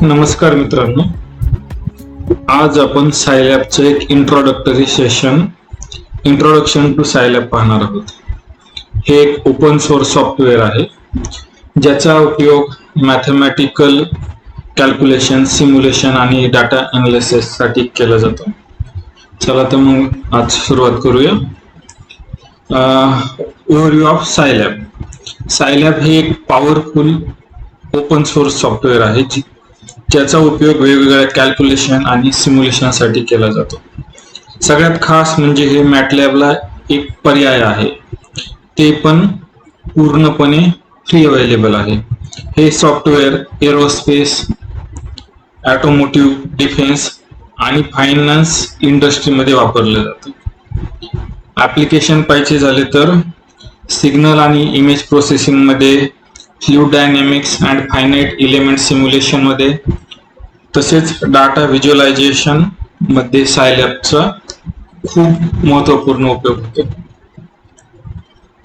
नमस्कार मित्रांनो, आज आपण सायलॅबचं एक introductory session introduction to Scilab पाहणार आहोत. हे एक ओपन सोर्स सॉफ्टवेअर आहे ज्याचा उपयोग मॅथमॅटिकल कॅल्क्युलेशन, सिम्युलेशन आणि डाटा अनालिसिस साठी केला जातो. चला तर मग आज सुरुवात करूया. Overview of Scilab. सायलॅब हे एक पॉवरफुल ओपन सोर्स सॉफ्टवेअर आहे ज्याचा उपयोग वेगवेगळ्या कॅल्क्युलेशन आणि सिम्युलेशन साठी केला जातो. सगळ्यात खास म्हणजे हे मॅटलॅबला एक पर्याय आहे, ते पण पूर्णपणे फ्री अवेलेबल आहे. हे सॉफ्टवेअर एरोस्पेस, ऑटोमोटिव्ह, डिफेन्स आणि फायनान्स इंडस्ट्रीमध्ये वापरले जाते. ऍप्लिकेशन पाहिजे झाले तर सिग्नल आणि इमेज प्रोसेसिंग मध्ये, fluid dynamics and finite element simulation मध्ये, तसेच डाटा व्हिज्युअलायझेशन मध्ये सायलॅबचा खूप महत्त्वपूर्ण उपयोग होतो.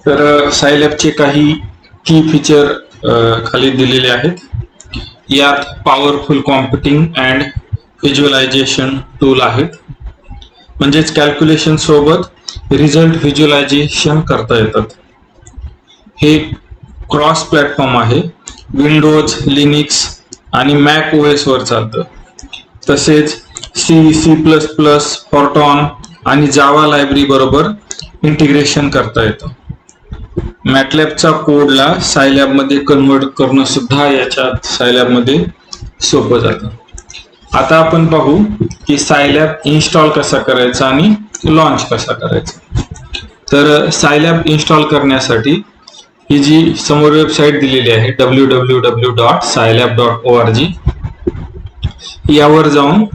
तर सायलॅबचे काही की फीचर खाली दिलेले आहेत. यात powerful computing and visualisation tool आहेत, म्हणजेच कॅल्क्युलेशन सोबत रिझल्ट व्हिज्युअलायझेशन करता येतात. हे क्रॉस प्लॅटफॉर्म आहे, विंडोज, लिनक्स आणि मॅक ओएस वर चालतं. तसेच C++, फॉर्टॉन आणि जावा लायब्ररी बरोबर इंटिग्रेशन करता येतं. मॅटलॅबचा कोडला सायलॅब मध्ये कन्वर्ट करणं सुद्धा याच्यात सायलॅब मध्ये सोपं जातं. आता आपण पाहू की सायलॅब इन्स्टॉल कसा करायचा आणि लॉन्च कसा करायचा. तर सायलॅब इन्स्टॉल करण्यासाठी ही जी समोर वेबसाईट दिलेली आहे www.scilab.org, यावर जाऊन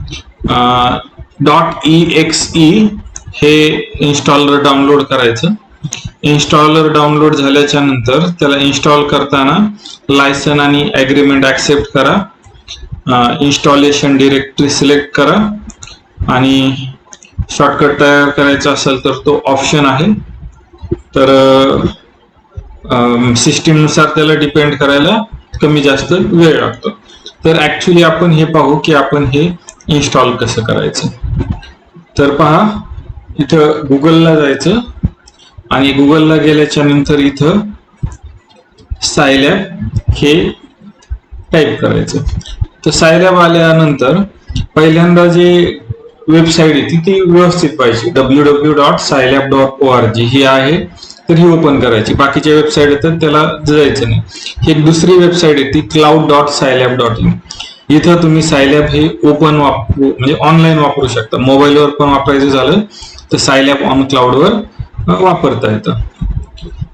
.exe हे इन्स्टॉलर डाउनलोड करायचं. इन्स्टॉलर डाउनलोड झाल्याच्या नंतर त्याला इन्स्टॉल करताना लायसन आणि ॲग्रीमेंट ऍक्सेप्ट करा. इन्स्टॉलेशन डिरेक्टरी सिलेक्ट करा आणि शॉर्टकट तयार करायचा असेल तर तो ऑप्शन आहे. तर सिस्टीम नुसार त्याला डिपेंड करायला कमी जास्त वेळ लागतो. तर ऍक्च्युली आपण हे पाहू की आपण हे इन्स्टॉल कसं करायचं. तर पहा, इथं गुगलला जायचं आणि गुगलला गेल्याच्या नंतर इथं सायलॅब हे टाईप करायचं. तर सायलॅब आल्यानंतर पहिल्यांदा जे वेबसाईट आहे ती व्यवस्थित पाहिजे. www.scilab.org ही आहे, तर ही ओपन करायची. बाकीच्या वेबसाईट येतात त्याला जायचं नाही. ही एक दुसरी वेबसाईट आहे ती cloud.scilab.in. इथं तुम्ही सायलॅब हे ओपन वापरू म्हणजे ऑनलाईन वापरू शकता. मोबाईलवर पण वापरायचं झालं तर सायलॅब ऑन क्लाउडवर वापरता येतं.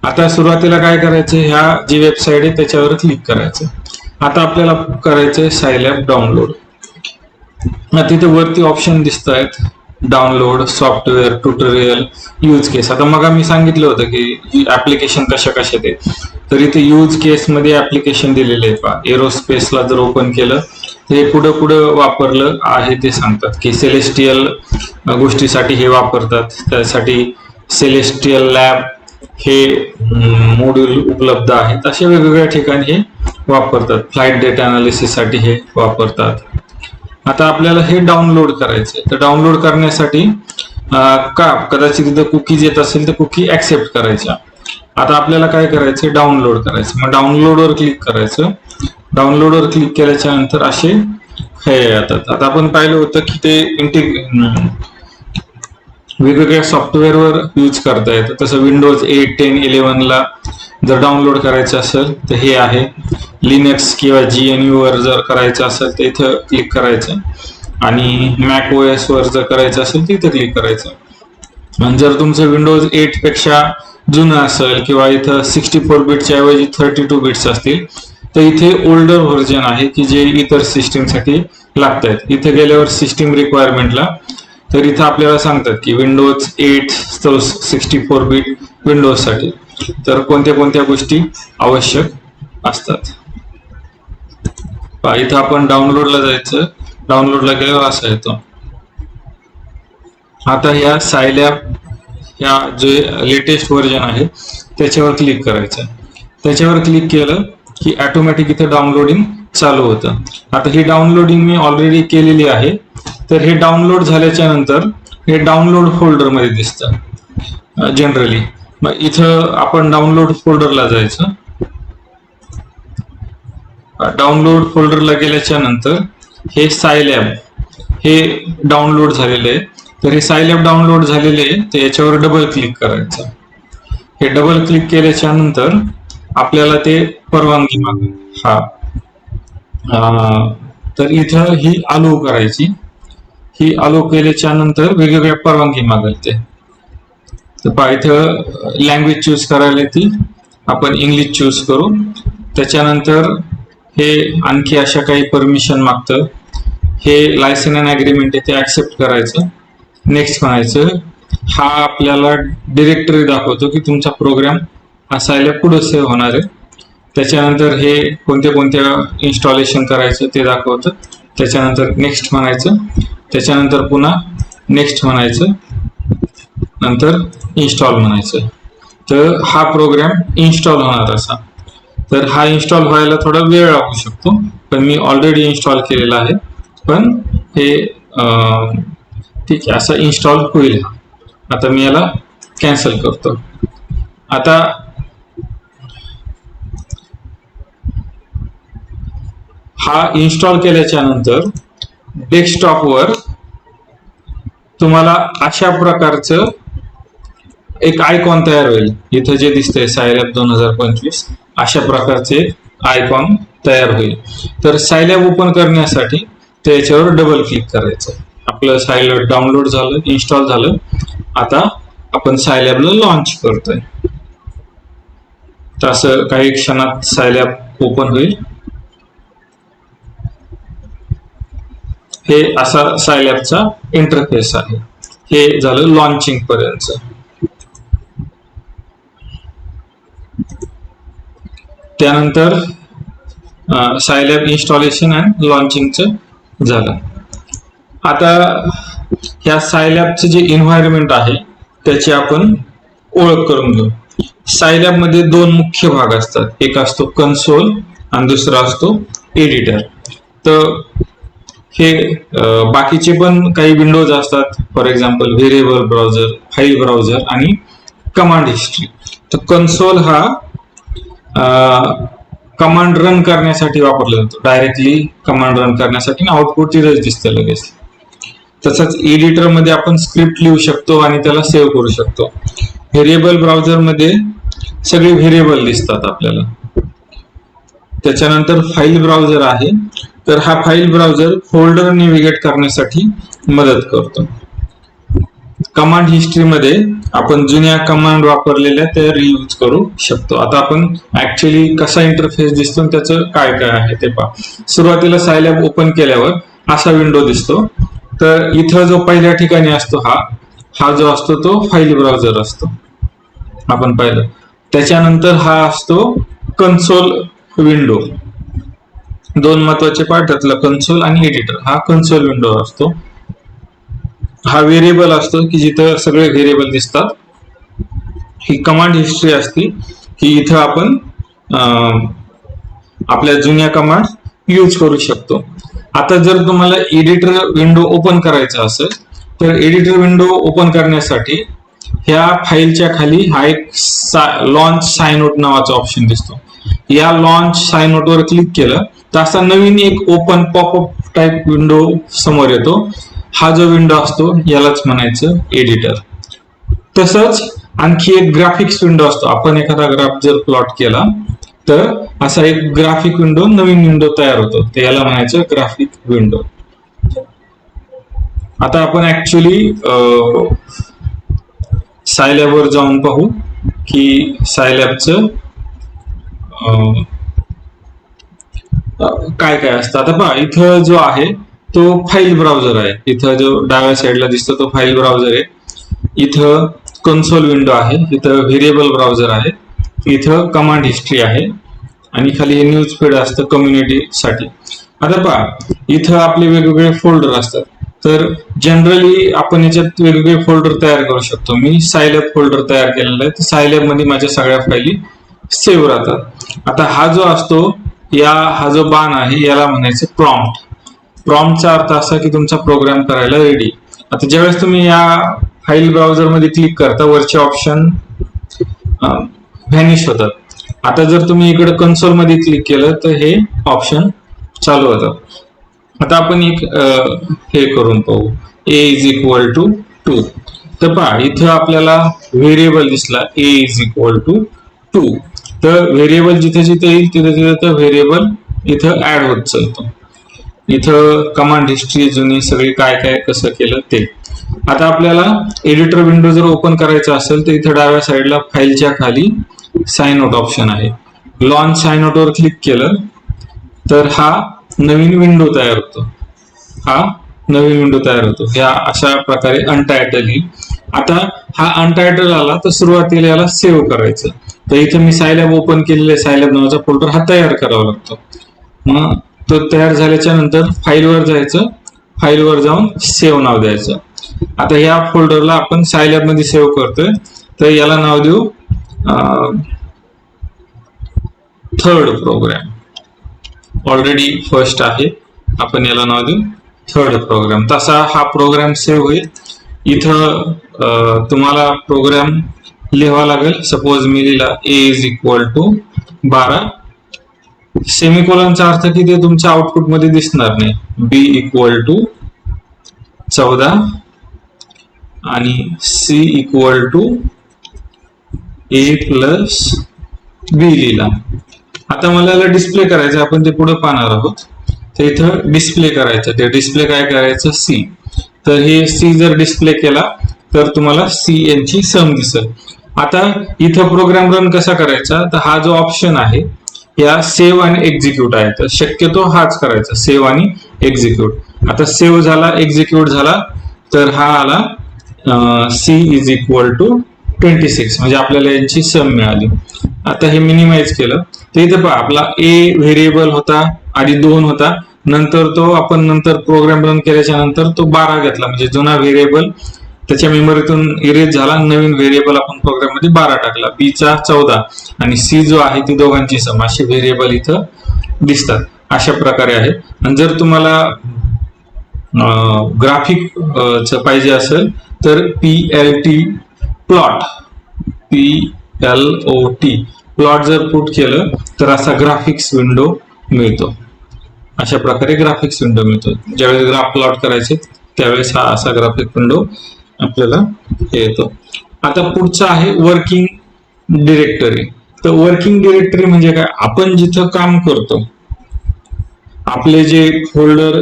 आता सुरुवातीला काय करायचं, ह्या जी वेबसाईट आहे त्याच्यावर क्लिक करायचं. आता आपल्याला करायचंय सायलॅब डाउनलोड. तिथे वरती ऑप्शन दिसत आहेत, डाउनलोड, सॉफ्टवेअर, ट्युटोरियल, यूज केस. आता मग मी सांगितलं होतं की ऍप्लिकेशन कशा ते, तर इथे यूज केस मध्ये ऍप्लिकेशन दिलेले आहे. पहा, एरोस्पेसला जर ओपन केलं तर हे पुढं वापरलं आहे ते सांगतात की सेलेस्टियल गोष्टीसाठी हे वापरतात. त्यासाठी सेलेस्टियल लॅब हे मॉड्यूल उपलब्ध आहेत. अशा वेगवेगळ्या ठिकाणी हे वापरतात. फ्लाइट डेटा अनालिसिस साठी हे वापरतात. आता आपल्याला हे डाउनलोड करायचंय. तर डाउनलोड करण्यासाठी कदाचित इथं कुकीज येत असेल तर कुकी ऍक्सेप्ट करायच्या. आता आपल्याला काय करायचंय, डाउनलोड करायचं. मग डाउनलोडवर क्लिक करायचं. डाउनलोडवर क्लिक केल्याच्या नंतर असे हे येतात. आता आपण पाहिलं होतं की ते वेगवेगळ्या सॉफ्टवेअरवर यूज करता येतं. तसं विंडोज 8, 10, 11 ला जर डाउनलोड करायचं असेल तर हे आहे. लिनक्स किंवा GNU वर जर करायचं असेल तर इथं क्लिक करायचं आणि मॅक ओएस वर जर करायचं असेल तर इथं क्लिक करायचं. आणि जर तुमचं विंडोज 8 पेक्षा जुनं असेल किंवा इथं 64 बिटच्या ऐवजी 32 बिट्स असतील तर इथे ओल्डर व्हर्जन आहे की जे इतर सिस्टीमसाठी लागत आहेत. इथे गेल्यावर सिस्टीम रिक्वायरमेंटला तर इथं आपल्याला सांगतात की विंडोज 8 64 बिट विंडोज साठी तर कोणत्या गोष्टी आवश्यक असतात. इथं आपण डाउनलोडला जायचं. डाउनलोडला गेल्यावर असा येतो. आता ह्या सायलॅब ह्या जे लेटेस्ट व्हर्जन आहे त्याच्यावर क्लिक करायचं. त्याच्यावर क्लिक केलं की ऑटोमॅटिक इथे डाउनलोडिंग चालू होतं. आता ही डाउनलोडिंग मी ऑलरेडी केलेली आहे. तर हे डाउनलोड झाल्याच्या नंतर हे डाउनलोड फोल्डर मध्ये दिसतं जनरली. मग इथं आपण डाउनलोड फोल्डरला जायचं. डाउनलोड फोल्डरला गेल्याच्या नंतर हे सायलॅब हे डाउनलोड झालेले आहे. तर हे सायलॅब डाउनलोड झालेले आहे, तर याच्यावर डबल क्लिक करायचं. हे डबल क्लिक केल्याच्या नंतर आपल्याला ते परवानगी मागेल. तर इथं ही अलो करायची. ही अलो केल्याच्या नंतर वेगवेगळ्या परवानगी मागेल ते. तर पहा इथं लँग्वेज चूज करायला ती आपण इंग्लिश चूज करू. त्याच्यानंतर हे आणखी अशा काही परमिशन मागतं. हे लायसन अँड अग्रीमेंट आहे ते ऍक्सेप्ट करायचं. नेक्स्ट म्हणायचं. हा आपल्याला डिरेक्टरी दाखवतो की तुमचा प्रोग्राम असायला पुढे सेव्ह होणार आहे. त्याच्यानंतर हे कोणत्या कोणत्या इन्स्टॉलेशन करायचं ते दाखवतं. त्याच्यानंतर नेक्स्ट म्हणायचं. त्याच्यानंतर पुन्हा नेक्स्ट म्हणायचं. नंतर इन्स्टॉल म्हणायचं. तर हा प्रोग्राम इन्स्टॉल होणार असा. तर हा इन्स्टॉल व्हायला थोडा वेळ लागू शकतो, पण मी ऑलरेडी इन्स्टॉल केलेला आहे. पण हे ठीक आहे, असं इन्स्टॉल होईल. आता मी याला कॅन्सल करतो. आता हा इन्स्टॉल केल्याच्या नंतर डेस्कटॉपवर तुम्हाला अशा प्रकारचं एक आयकॉन तयार होईल. इथं जे दिसतंय सायलॅब 2025 अशा प्रकारचे आयकॉन तयार होईल. तर सायलॅब ओपन करण्यासाठी त्याच्यावर डबल क्लिक करायचं. आपलं सायलॅब डाउनलोड झालं, इन्स्टॉल झालं. आता आपण सायलॅबला लॉन्च करतोय. तर असं काही क्षणात सायलॅब ओपन होईल. हे असा सायलॅबचा इंटरफेस आहे. हे झालं लॉन्चिंग पर्यंत. त्यानंतर सायलॅब इन्स्टॉलेशन अँड लॉन्चिंगचं झालं. आता ह्या सायलॅबचं जे एन्व्हायरमेंट आहे त्याची आपण ओळख करून घेऊ. सायलॅब मध्ये दोन मुख्य भाग असतात. एक असतो कन्सोल आणि दुसरा असतो एडिटर. तर हे बाकीचे पण काही विंडोज असतात. For example variable browser, file browser आणि कमांड हिस्ट्री. तर कन्सोल हा कमांड रन करण्यासाठी वापरला जातो. डायरेक्टली कमांड रन करण्यासाठी आउटपुट तिथेच दिसतं लगेच. तसंच एडिटर मध्ये आपण स्क्रिप्ट लिहू शकतो आणि त्याला सेव्ह करू शकतो. व्हेरिएबल ब्राउझर मध्ये सगळे व्हेरिएबल दिसतात आपल्याला. त्याच्यानंतर फाईल ब्राउझर आहे. तर हा फाईल ब्राउझर फोल्डर नेव्हिगेट करण्यासाठी मदत करतो. कमांड हिस्ट्री मध्ये आपण जुन्या कमांड वापरलेल्या त्या रियूज करू शकतो. आता आपण ऍक्च्युअली कसा इंटरफेस दिसतो त्याचं काय काय आहे ते पहा. सुरुवातीला सायलॅब ओपन केल्यावर असा विंडो दिसतो. तर इथं जो पहिल्या ठिकाणी असतो हा जो असतो तो फाईल ब्राउझर असतो, आपण पाहिलं. त्याच्यानंतर हा असतो कन्सोल विंडो. दोन महत्वाचे पार्ट त्यातला कन्सोल आणि एडिटर. हा कन्सोल विंडो असतो. हा व्हेरिएबल असतो की जिथं सगळे व्हेरिएबल दिसतात. ही कमांड हिस्ट्री असते की इथं आपण आपल्या जुन्या कमांड यूज करू शकतो. आता जर तुम्हाला एडिटर विंडो ओपन करायचा असेल तर एडिटर विंडो ओपन करण्यासाठी ह्या फाईलच्या खाली हा एक लॉन्च सायनोट नावाचा ऑप्शन दिसतो. या लॉन्च सायनोट वर क्लिक केलं तर असा नवीन एक ओपन पॉपअप टाइप विंडो समोर येतो. हा जो विंडो असतो यालाच म्हणायचं एडिटर. तसंच आणखी एक ग्राफिक्स विंडो असतो. आपण एखादा ग्राफ जर प्लॉट केला तर असा एक ग्राफिक विंडो, नवीन विंडो तयार होतो. ते याला म्हणायचं ग्राफिक विंडो. आता आपण ऍक्च्युली सायलॅब वर जाऊन पाहू की सायलॅबचं काय काय असतं. आता पहा इथं जो आहे तो फाईल ब्राउझर आहे. इथं जो डाव्या साईडला दिसतो तो फाईल ब्राउझर आहे. इथं कन्सोल विंडो आहे. इथं व्हेरिएबल ब्राउझर आहे. इथं कमांड हिस्ट्री आहे आणि खाली हे न्यूज फीड असतं कम्युनिटी साठी. आता पहा इथं आपले वेगवेगळे फोल्डर असतात. तर जनरली आपण याच्यात वेगवेगळे फोल्डर तयार करू शकतो. मी सायलॅब फोल्डर तयार केलेला आहे. तर सायलॅब मध्ये माझ्या सगळ्या फायली सेव्ह राहतात. आता हा जो असतो हा जो बाण आहे याला म्हणायचं प्रॉम्प्ट. प्रॉम्प्टचा अर्थ असा की तुमचा प्रोग्राम करायला रेडी. आता ज्यावेळेस तुम्ही या फाईल ब्राउझर मध्ये क्लिक करता वरचे ऑप्शन व्हॅनिश होतात. आता जर तुम्ही इकडे कन्सोल मध्ये क्लिक केलं तर हे ऑप्शन चालू होतात. आता आपण एक हे करून पाहू, a इज इक्वल टू 2. तर पहा इथं आपल्याला व्हेरिएबल दिसला a इज इक्वल टू 2. तर व्हेरिएबल जिथे जिथे येईल तिथे तिथे व्हेरिएबल इथं ऍड होत चालतो. इथं कमांड हिस्ट्री जुनी सगळी काय काय कसं केलं ते. आता आपल्याला एडिटर विंडो जर ओपन करायचा असेल तर इथं डाव्या साईडला फाईलच्या खाली साइन आउट ऑप्शन आहे. लॉन्च साइन आउट वर क्लिक केलं तर हा नवीन विंडो तयार होतो. ह्या अशा प्रकारे अनटायटल येईल. आता हा अनटायटल आला तर सुरुवातीला याला सेव्ह करायचं. तर इथं मी सायलॅब ओपन केलेलं आहे. सायलॅब नावाचा फोल्डर हा तयार करावा लागतो. मग तो तयार झाल्याच्या नंतर फाईलवर जायचं, फाईलवर जाऊन सेव्ह नाव द्यायचं. आता या फोल्डरला आपण सायलॅब मध्ये सेव्ह करतोय तर याला नाव देऊ थर्ड प्रोग्राम. ऑलरेडी फर्स्ट आहे, आपण याला नाव देऊ थर्ड प्रोग्राम. तसा हा प्रोग्राम सेव्ह होईल. इथं तुम्हाला प्रोग्राम लिहावा लागेल. सपोज मी लिहिला a इज इक्वल टू 12. सेमिकोलनचा अर्थ की ते तुमच्या आउटपुट मध्ये दिसणार नाही. b इक्वल टू 14 आणि c equal to a plus b लिहिला. आता मला याला डिस्प्ले करायचं, आपण ते पुढे पाहणार आहोत. तर इथं डिस्प्ले करायचं. ते डिस्प्ले काय करायचं c. तर हे c जर डिस्प्ले केला तर तुम्हाला c यांची सम दिसेल. आता इथं प्रोग्राम रन कसा करायचा, तर हा जो ऑप्शन आहे या सेव्ह आणि एक्झिक्यूट आहे. तर शक्यतो हाच करायचा, सेव्ह आणि एक्झिक्यूट. आता सेव्ह झाला, एक्झिक्यूट झाला तर हा आला c इज इक्वल टू 26 म्हणजे आपल्याला यांची सम मिळाली. आता हे मिनिमाइज केलं तर इथं पहा आपला a व्हेरिएबल होता, आधी 2 होता, नंतर आपण प्रोग्राम रन केल्याच्या नंतर तो 12 घेतला. म्हणजे जुना व्हेरिएबल त्याच्या मेमरीतून इरेज झाला, नवीन व्हेरिएबल आपण प्रोग्राम मध्ये 12 टाकला. b चा 14 आणि c जो आहे ती दोघांची सम. असे व्हेरिएबल इथं दिसतात. अशा प्रकारे आहे. आणि जर तुम्हाला ग्राफिक पाहिजे असेल तर PLT प्लॉट प्लॉट जर पुट केलं तर असा ग्राफिक्स विंडो मिळतो. अशा प्रकारे ग्राफिक्स विंडो मिळतो. ज्यावेळेस ग्राफ प्लॉट करायचे त्यावेळेस हा असा ग्राफिक विंडो आपल्याला येतो. आता पुढचा आहे वर्किंग डिरेक्टरी. तर वर्किंग डिरेक्टरी म्हणजे काय, आपण जिथं काम करतो आपले जे फोल्डर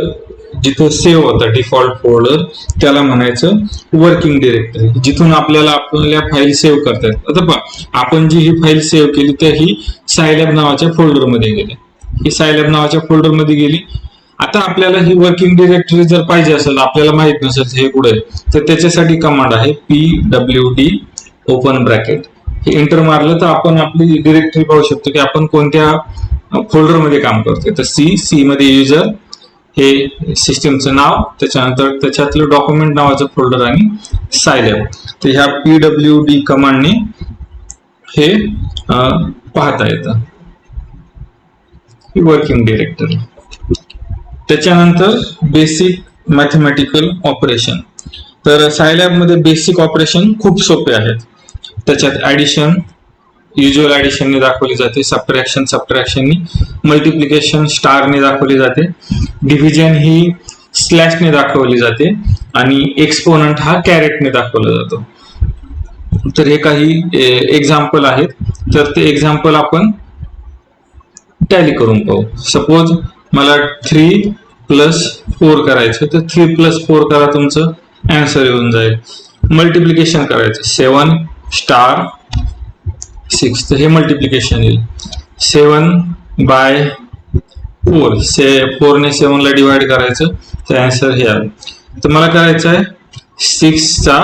जिथं सेव्ह होतं डिफॉल्ट फोल्डर त्याला म्हणायचं वर्किंग डिरेक्टरी. जिथून आपल्याला आपल्या फाईल सेव्ह करता येतात. आता पहा आपण जी ही फाईल सेव्ह केली तर ही सायलॅब नावाच्या फोल्डरमध्ये गेली. ही सायलॅब नावाच्या फोल्डरमध्ये गेली. आता आपल्याला ही वर्किंग डिरेक्टरी जर पाहिजे असेल, आपल्याला माहित नसेल हे कुठे, तर त्याच्यासाठी कमांड आहे pwd ओपन ब्रॅकेट. हे एंटर मारलं तर आपण आपली डिरेक्टरी पाहू शकतो की आपण कोणत्या फोल्डरमध्ये काम करतोय. तर सी मध्ये युजर हे सिस्टीमचं नाव, त्याच्यानंतर त्याच्यातलं डॉक्युमेंट नावाचं फोल्डर आणि सायलॅब. तर ह्या pwd कमांडने हे पाहता येतं वर्किंग डिरेक्टरी. त्याच्यानंतर बेसिक मॅथमॅटिकल ऑपरेशन. तर सायलॅब मध्ये बेसिक ऑपरेशन खूप सोपे आहेत. त्याच्यात ऍडिशन युज्युअल ऍडिशनने दाखवली जाते, सबट्रॅक्शननी, मल्टिप्लिकेशन स्टारने दाखवली जाते, डिव्हिजन ही स्लॅशने दाखवली जाते आणि एक्सपोनंट हा कॅरेटने दाखवला जातो. तर हे काही एक्झाम्पल आहेत. तर ते एक्झाम्पल आपण टॅली करून पाहू. सपोज मला 3 + 4 करायचं तर 3 + 4 करा, तुमचं आन्सर येऊन जाईल. मल्टिप्लिकेशन करायचं 7 स्टार 6 तर हे मल्टिप्लिकेशन येईल. 7/4 4 ने 7 ला डिवाइड करायचं तर आन्सर हे आलं. तर मला करायचं आहे 6 चा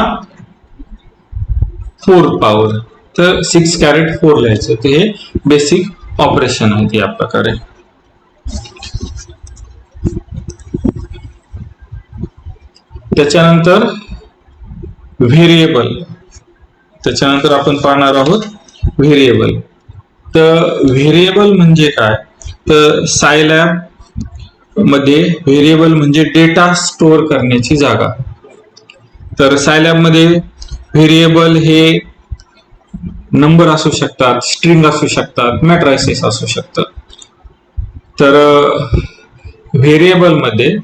4th पॉवर, तर 6 कॅरेट 4 लिहायचं. तर हे बेसिक ऑपरेशन आहे या प्रकारे. त्याच्यानंतर व्हेरिएबल, त्याच्यानंतर आपण पाहणार आहोत व्हेरिएबल. तर व्हेरिएबल म्हणजे काय, तर सायलॅब मध्ये व्हेरिएबल म्हणजे डेटा स्टोअर करण्याची जागा. तर सायलॅब मध्ये व्हेरिएबल हे नंबर असू शकतात, स्ट्रिंग असू शकतात, मॅट्रायसेस असू शकतात. तर व्हेरिएबल मध्ये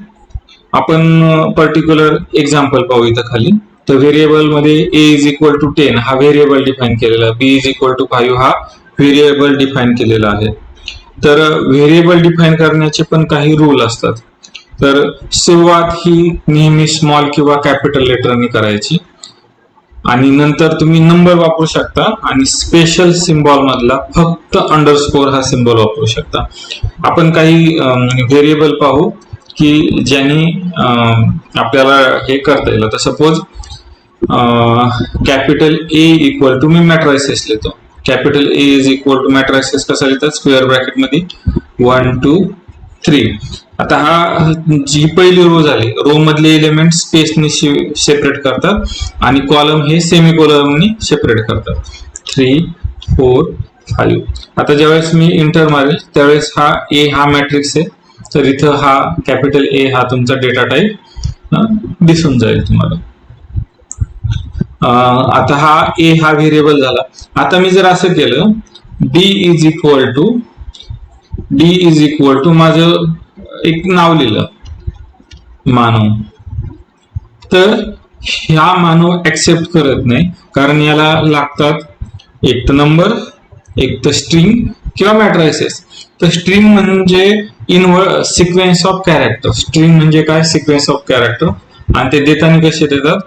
आपण पर्टिक्युलर एक्झाम्पल पाहू इथं खाली. तर व्हेरिएबल मध्ये a इज इक्वल टू 10 हा व्हेरिएबल डिफाईन केलेला आहे, b इज इक्वल टू 5 हा व्हेरिएबल डिफाईन केलेला आहे. तर व्हेरिएबल डिफाईन करण्याचे पण काही रूल असतात. तर सुरुवात ही नेहमी स्मॉल किंवा कॅपिटल लेटरनी करायची आणि नंतर तुम्ही नंबर वापरू शकता आणि स्पेशल सिम्बॉल मधला फक्त अंडरस्कोर हा सिम्बॉल वापरू शकता. आपण काही व्हेरिएबल पाहू की ज्यांनी आपल्याला हे करता येईल. आता suppose capital A equal to मी मॅट्रायसेस लिहितो. Capital A is equal to matrices कसा लिहितात, स्क्वेअर ब्रॅकेट मध्ये 1 2 3. आता हा जी पहिली रो झाली, रो मधले एलिमेंट स्पेसने सेपरेट करतात आणि कॉलम हे सेमीकोलनने सेपरेट करतात. 3 4 5. आता ज्यावेळेस मी इंटर मारेल त्यावेळेस हा ए हा मॅट्रिक्स आहे, तर इथं हा कॅपिटल ए हा तुमचा डेटा टाईप दिसून जाईल तुम्हाला. आता हा ए हा व्हेरिएबल झाला. आता मी जर असं केलं डी इज इक्वल टू माझं एक नाव लिहिलं मानव, तर ह्या मानव ऍक्सेप्ट करत नाही, कारण याला लागतात एक तर नंबर, एक तर स्ट्रिंग किंवा मॅट्रायसेस. तर स्ट्रिंग म्हणजे सिक्वेन्स ऑफ कॅरेक्टर. स्ट्रिंग म्हणजे काय, सिक्वेन्स ऑफ कॅरेक्टर. आणि ते देताना कसे देतात,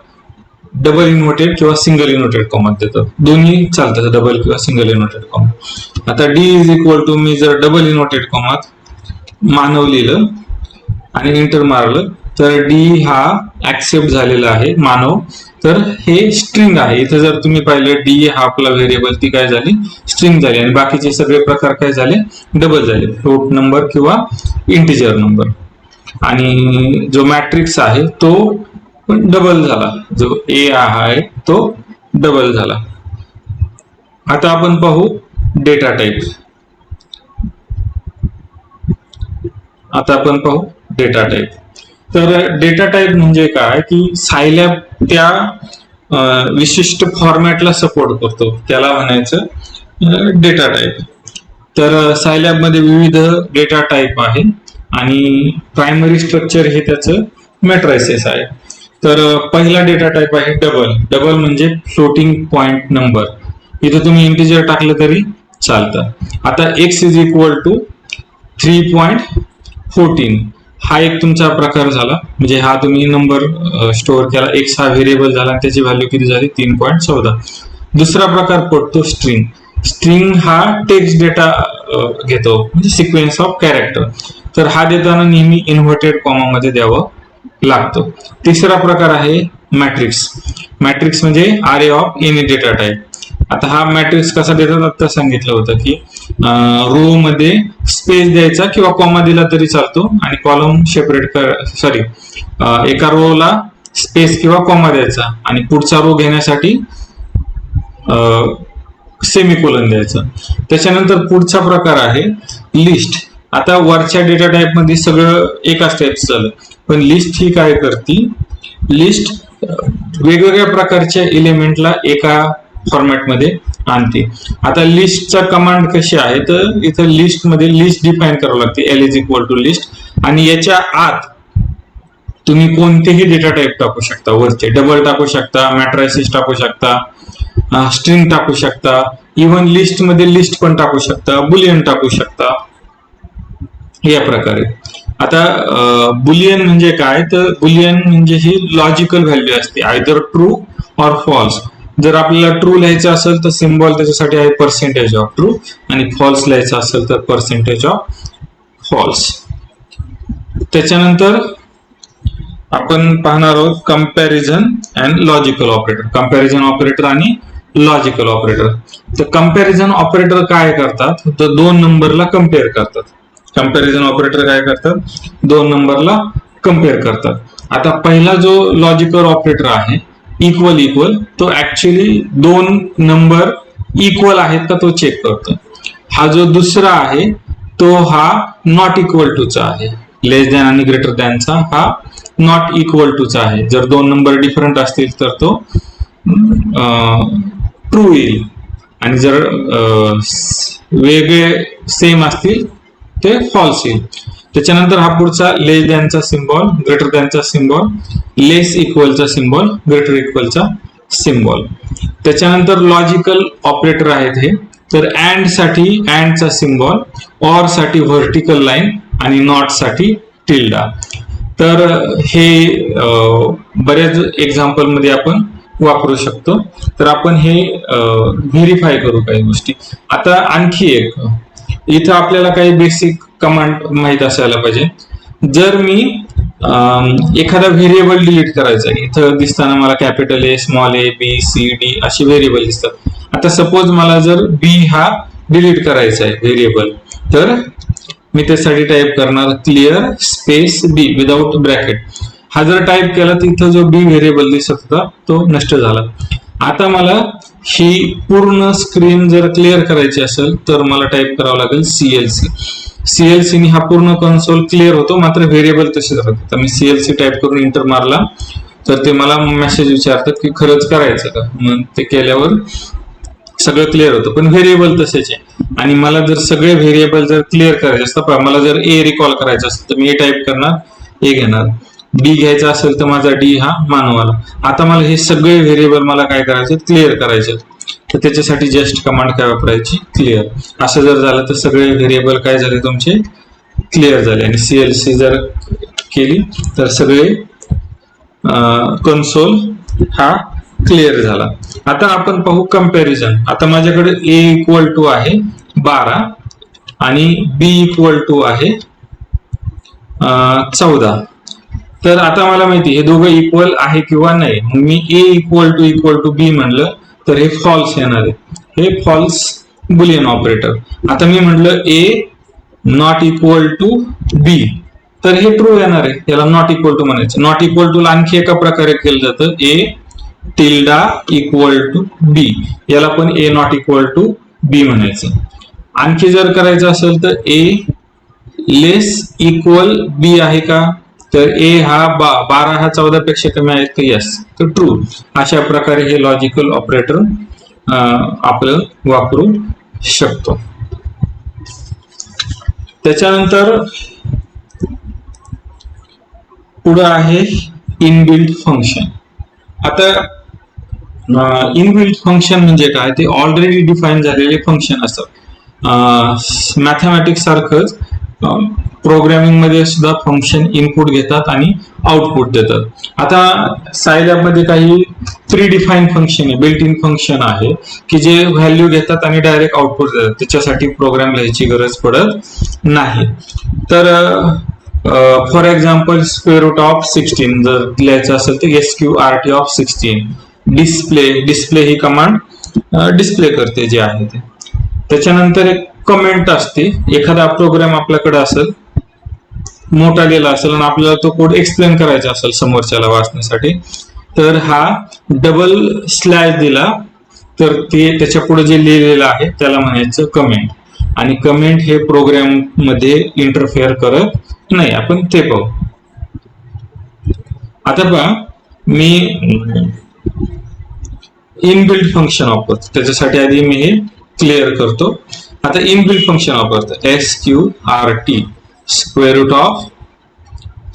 डबल इन्व्हर्टेड किंवा सिंगल इन्व्हर्टेड कॉमात देतात. दोन्ही चालतात, डबल किंवा सिंगल इन्व्हर्टेड कॉमा. आता डी इज इक्वल टू मी जर डबल इन्व्हर्टेड कॉमात मानव लिहिलं आणि इंटर मारलं तर डी हा ऍक्सेप्ट झालेला आहे मानव, तर हे स्ट्रिंग आहे. इथे जर तुम्ही पाहिलं डी हा आपला व्हेरिएबल ती काय झाली, स्ट्रिंग झाली आणि बाकीचे सगळे प्रकार काय झाले, डबल झाले, फ्लोट नंबर किंवा इंटिजर नंबर. आणि जो मॅट्रिक्स आहे तो डबल झाला, जो ए आहे तो डबल झाला. आता आपण पाहू डेटा टाईप. तर डेटा टाईप म्हणजे काय की सायलॅब त्या विशिष्ट फॉर्मॅटला सपोर्ट करतो, त्याला म्हणायचं डेटा टाईप. तर सायलॅब मध्ये विविध डेटा टाईप आहे आणि प्रायमरी स्ट्रक्चर हे त्याचं मॅट्रायसेस आहे. तर पहिला डेटा टाईप आहे डबल म्हणजे फ्लोटिंग पॉइंट नंबर. इथं तुम्ही इंटिजर टाकलं तरी चालतं. आता x इज इक्वल टू 3.14 हा एक तुमचा प्रकार झाला, म्हणजे हा तुम्ही नंबर स्टोअर केला, x हा व्हेरिएबल झाला आणि त्याची व्हॅल्यू किती झाली 3.14. दुसरा प्रकार पडतो स्ट्रिंग हा टेक्स्ट डेटा घेतो, म्हणजे सिक्वेन्स ऑफ कॅरेक्टर. तर हा देताना नेहमी इन्व्हर्टेड कॉमा मध्ये द्यावं लागतो. तिसरा प्रकार आहे मॅट्रिक्स म्हणजे अरे ऑफ एनी डेटा टाईप. आता हा मॅट्रिक्स कसा देतात आता सांगितलं होतं की रो मध्ये स्पेस द्यायचा किंवा कॉमा दिला तरी चालतो आणि कॉलम सेपरेट एका रोला स्पेस किंवा कॉमा द्यायचा आणि पुढचा रो घेण्यासाठी सेमीकोलन द्यायचं. त्याच्यानंतर पुढचा प्रकार आहे लिस्ट. आता वरच्या डेटा टाईप मध्ये सगळं एकाच टाईपचं झालं, पण लिस्ट ही काय करते, लिस्ट वेगवेगळ्या प्रकारच्या एलिमेंटला एका फॉर्मॅटमध्ये आणते. आता लिस्टचा कमांड कशी आहे, तर इथं लिस्ट मध्ये लिस्ट डिफाईन करावं लागते, L is equal to list. आणि याच्या आत तुम्ही कोणतेही डेटा टाईप टाकू शकता, वरचे डबल टाकू शकता, मॅट्रायसेस टाकू शकता, स्ट्रिंग टाकू शकता, इव्हन लिस्ट मध्ये लिस्ट पण टाकू शकता, बुलियन टाकू शकता, या प्रकारे. आता बुलियन म्हणजे काय, तर बुलियन म्हणजे ही लॉजिकल व्हॅल्यू असते, आयदर ट्रू ऑर फॉल्स. जर आपल्याला ट्रू लिहायचं असेल तर सिम्बॉल त्याच्यासाठी आहे पर्सेंटेज ऑफ ट्रू आणि फॉल्स लिहायचं असेल तर पर्सेंटेज ऑफ फॉल्स. त्याच्यानंतर आपण पाहणार आहोत comparison and logical operator. Comparison operator आणि लॉजिकल ऑपरेटर. तर कंपॅरिझन ऑपरेटर काय करतात, तर दोन नंबरला कम्पेअर करतात. कंपॅरिझन ऑपरेटर काय करतात, दोन नंबरला कम्पेअर करतात. आता पहिला जो लॉजिकल ऑपरेटर आहे इक्वल, तो ऍक्च्युअली दोन नंबर इक्वल आहेत का तो चेक करतो. हा जो दुसरा आहे तो हा नॉट इक्वल टूचा आहे. लेस दॅन आणि ग्रेटर दॅनचा हा नॉट इक्वल टूचा आहे. जर दोन नंबर डिफरंट असतील तर तो ट्रू येईल, आणि जर वेगळे सेम असतील ते फॉल्स येईल. त्याच्यानंतर हा पुढचा लेस दॅनचा सिम्बॉल, ग्रेटर दॅनचा सिम्बॉल, लेस इक्वलचा सिम्बॉल, ग्रेटर इक्वलचा सिम्बॉल. त्याच्यानंतर लॉजिकल ऑपरेटर आहेत हे. तर अँड साठी अँडचा सिम्बॉल, ऑर साठी व्हर्टिकल लाईन आणि नॉट साठी टिल्डा. तर हे बऱ्याच एक्झाम्पल मध्ये आपण वापरू शकतो. तर आपण हे व्हेरीफाय करू काही गोष्टी. आता आणखी एक, इथं आपल्याला काही बेसिक कमांड माहित असायला पाहिजे. जर मी एखादा व्हेरिएबल डिलीट करायचा आहे, इथं दिसताना मला capital A, small A, B, C, D असे व्हेरिएबल दिसतात. आता सपोज मला जर बी हा डिलीट करायचा आहे व्हेरिएबल, तर मी त्यासाठी टाईप करणार clear space be without bracket. हा जर टाईप केला तर इथं जो बी व्हेरिएबल दिसत होता तो नष्ट झाला. आता मला ही पूर्ण स्क्रीन जर क्लिअर करायची असेल तर मला टाईप करावं लागेल सीएलसी. सीएलसी ने हा पूर्ण कन्सोल क्लिअर होतो, मात्र व्हेरिएबल तसेच राहतात. तर मी सीएलसी टाईप करून इंटर मारला तर ते मला मेसेज विचारतात की खरंच करायचं का. मग ते केल्यावर सगळं क्लिअर होतं, पण व्हेरिएबल तसेच आहे. आणि मला जर सगळे व्हेरिएबल जर क्लिअर करायचे असतात, मला जर ए रिकॉल करायचं असेल तर मी ए टाईप करणार, ए घेणार. डी घ्यायचा असेल तर माझा डी हा मानवाला. आता मला हे सगळे व्हेरिएबल मला काय करायचे, क्लिअर करायचे. तर त्याच्यासाठी जस्ट कमांड काय वापरायची, क्लिअर. असं जर झालं तर सगळे व्हेरिएबल काय झाले तुमचे, क्लिअर झाले. आणि सीएलसी जर केली तर सगळे कन्सोल हा क्लिअर झाला. आता आपण पाहू कंपॅरिझन. आता माझ्याकडे ए इक्वल टू आहे 12 आणि बी इक्वल टू आहे 14. तर आता मला माहिती हे दोघं इक्वल आहे किंवा नाही. मी ए इक्वल टू बी म्हणलं तर हे फॉल्स येणार आहे, हे फॉल्स बुलियन ऑपरेटर. आता मी म्हटलं ए नॉट इक्वल टू बी तर हे ट्रू येणार आहे, याला नॉट इक्वल टू म्हणायचं. नॉट इक्वल टू आणखी एका प्रकारे केलं जातं, ए टिल्डा इक्वल टू बी, याला पण ए नॉट इक्वल टू बी म्हणायचं. आणखी जर करायचं असेल तर ए लेस इक्वल बी आहे का, तर ए हा 12 हा 14 पेक्षा कमी आहे तर यस, तर ट्रू. अशा प्रकारे हे लॉजिकल ऑपरेटर आपण वापरू शकतो. त्याच्यानंतर पुढे आहे इनबिल्ट फंक्शन. आता इनबिल्ट फंक्शन म्हणजे काय, ते ऑलरेडी डिफाईन झालेले फंक्शन असतात. मॅथमॅटिक्स सारखंच प्रोग्रामिंग मध्ये सुद्धा फंक्शन इनपुट घेतात आणि आउटपुट देतात. आता सायलॅब मध्ये काही प्री डिफाईन फंक्शन आहे, बिल्ट इन फंक्शन आहे की जे व्हॅल्यू घेतात आणि डायरेक्ट आउटपुट देतात. त्याच्यासाठी प्रोग्राम लिहायची गरज पडत नाही. तर for example square root of 16 जर लिहायचं असेल तर SQRT ऑफ 16. डिस्प्ले ही कमांड डिस्प्ले करते जे आहे ते. त्याच्यानंतर एक कमेंट असते. एखादा प्रोग्राम आपल्याकडे असेल, मोठा लिहिला असेल आणि आपल्याला तो कोड एक्सप्लेन करायचा असेल समोरच्याला वाचण्यासाठी, तर हा डबल स्लॅश दिला तर ते त्याच्या पुढे जे लिहिलेलं आहे त्याला म्हणायचं कमेंट. आणि कमेंट हे प्रोग्राम मध्ये इंटरफेअर करत नाही, आपण ते पाहू. आता पहा, मी इनबिल्ट फंक्शन वापरतो, त्याच्यासाठी आधी मी हे क्लिअर करतो. आता इनबिल्ट फंक्शन वापरतो SQRT square root of,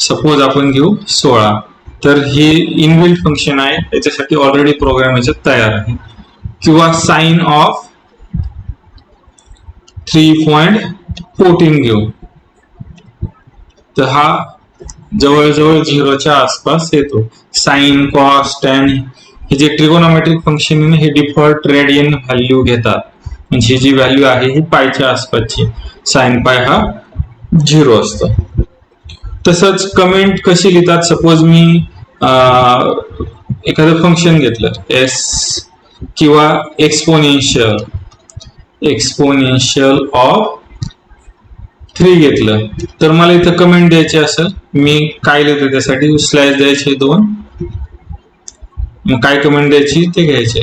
suppose आपण घेऊ 16. तर हे इनबिल्ट फंक्शन आहे, त्याच्यासाठी ऑलरेडी प्रोग्राम याच्यात तयार आहे. किंवा साइन ऑफ 3.14 घेऊ तर हा जवळजवळ 0च्या आसपास येतो. साइन, कॉस, टॅन हे जे ट्रिगोनॉमेट्रिक फंक्शन हे डिफॉल्ट रेडियन व्हॅल्यू घेतात. म्हणजे जी व्हॅल्यू आहे ही पायच्या आसपासची. साइन पाय हा 0 असतो. तसंच कमेंट कशी लिहितात, सपोज मी एखादं फंक्शन घेतलं एस किंवा एक्सपोनेन्शियल ऑफ 3 घेतलं, तर मला इथं कमेंट द्यायची असेल, मी काय लिहितो त्यासाठी स्लॅश द्यायचे 2, मग काय कमेंट द्यायची ते घ्यायचे.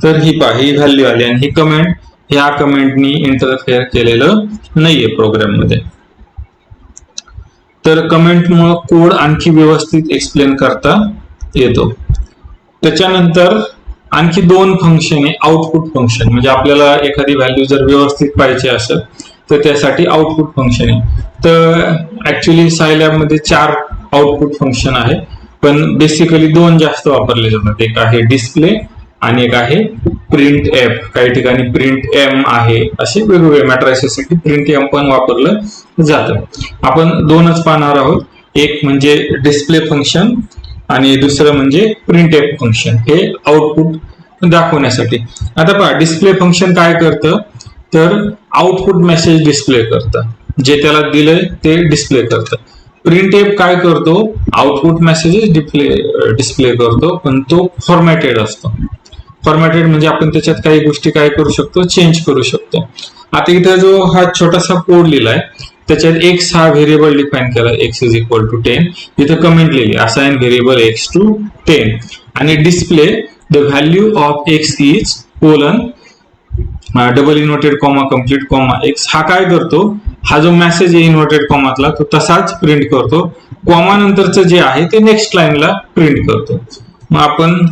तर ही व्हॅल्यू आली आणि ही कमेंट ह्या कमेंटनी इंटरफेअर केलेलं नाहीये प्रोग्राम मध्ये. तर कमेंटमुळे कोड आणखी व्यवस्थित एक्सप्लेन करता येतो. त्याच्यानंतर आणखी दोन फंक्शन आहे. आउटपुट फंक्शन म्हणजे आपल्याला एखादी व्हॅल्यू जर व्यवस्थित पाहिजे असेल तर त्यासाठी आउटपुट फंक्शन आहे. तर ऍक्च्युली सायलॅब मध्ये 4 आउटपुट फंक्शन आहे, पण बेसिकली 2 जास्त वापरले जातात. एक आहे डिस्प्ले आणि एक आहे प्रिंट एफ. काही ठिकाणी प्रिंट एम आहे, असे वेगवेगळे मॅट्रायसेससाठी प्रिंट एम पण वापरलं जातं. आपण 2च पाहणार आहोत. एक म्हणजे डिस्प्ले फंक्शन आणि दुसरं म्हणजे प्रिंट एफ फंक्शन, हे आउटपुट दाखवण्यासाठी. आता पहा, डिस्प्ले फंक्शन काय करतं तर आउटपुट मेसेज डिस्प्ले करतं, जे त्याला दिलंय ते डिस्प्ले करतं. प्रिंट एफ काय करतो, आउटपुट मेसेजेस डिस्प्ले करतो, पण तो फॉर्मॅटेड असतो. फॉर्मॅटेड म्हणजे आपण त्याच्यात काही गोष्टी काय करू शकतो, चेंज करू शकतो. आता इथं जो हा छोटासा कोड लिहिलाय त्याच्यात x हा व्हेरिएबल डिफाइन केला, x इज इक्वल टू 10. इथं कमेंट लिहिली असाइन व्हेरिएबल x टू 10 आणि display the value of x is colon double inverted comma complete comma x. हा काय करतो, हा जो मेसेज आहे इन्व्हर्टेड कॉमातला तो तसाच प्रिंट करतो. कॉमा नंतरचं जे आहे ते नेक्स्ट लाईनला प्रिंट करतो. मग आपण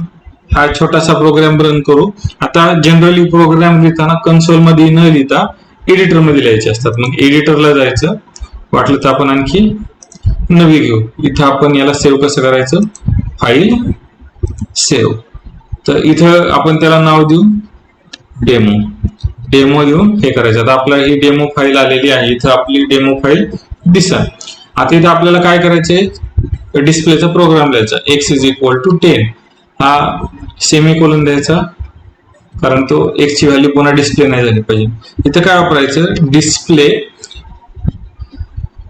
हा छोटासा प्रोग्राम रन करू. आता जनरली प्रोग्राम लिहिताना कन्सोल मध्ये न लिहिता एडिटर मध्ये लिहायचे असतात. मग एडिटरला जायचं, वाटलं तर आपण आणखी नवी घेऊ. इथं आपण याला सेव्ह कसं करायचं, फाईल सेव्ह. तर इथं आपण त्याला नाव देऊ डेमो. डेमो देऊन हे करायचं. आता आपल्याला ही डेमो फाईल आलेली आहे, इथं आपली डेमो फाईल दिसेल. आता इथं आपल्याला काय करायचंय, डिस्प्लेचा प्रोग्राम लिहायचा. x इज इक्वल टू 10 हा सेमीकोलन द्यायचा, कारण तो x ची व्हॅल्यू पुन्हा डिस्प्ले नाही झाली पाहिजे. इथं काय वापरायचं, डिस्प्ले